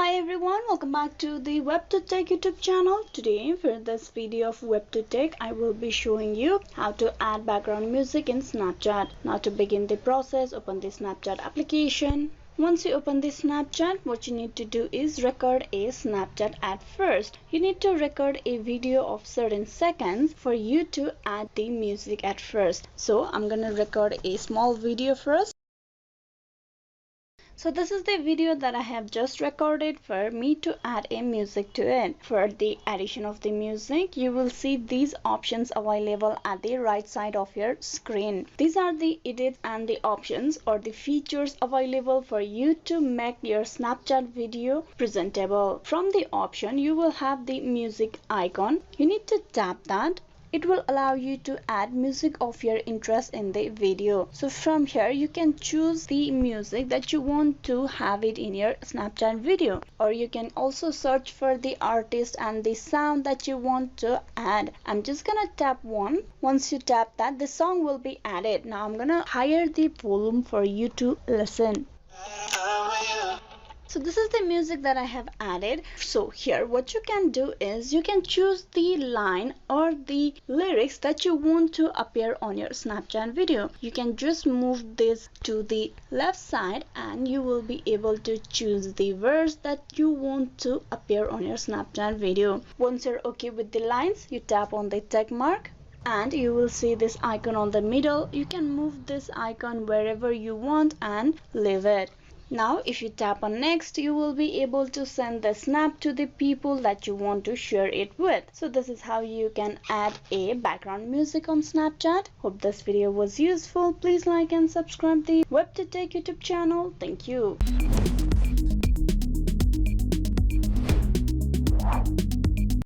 Hi everyone, welcome back to the WebToTech YouTube channel. Today for this video of WebToTech, I will be showing you how to add background music in Snapchat. Now to begin the process, open the Snapchat application. Once you open the Snapchat, what you need to do is record a Snapchat ad first. You need to record a video of certain seconds for you to add the music at first. So I'm gonna record a small video first. So this is the video that I have just recorded for me to add a music to it. For the addition of the music, you will see these options available at the right side of your screen. These are the edits and the options or the features available for you to make your Snapchat video presentable. From the option, you will have the music icon. You need to tap that. It will allow you to add music of your interest in the video. So from here you can choose the music that you want to have it in your Snapchat video, or you can also search for the artist and the sound that you want to add. I'm just gonna tap one. Once you tap that, the song will be added. Now I'm gonna higher the volume for you to listen. So this is the music that I have added. So here what you can do is you can choose the line or the lyrics that you want to appear on your Snapchat video. You can just move this to the left side and you will be able to choose the verse that you want to appear on your Snapchat video. Once you're okay with the lines, you tap on the check mark and you will see this icon on the middle. You can move this icon wherever you want and leave it. Now if you tap on next, you will be able to send the snap to the people that you want to share it with. So this is how you can add a background music on Snapchat. Hope this video was useful. Please like and subscribe the WebToTech YouTube channel. Thank you.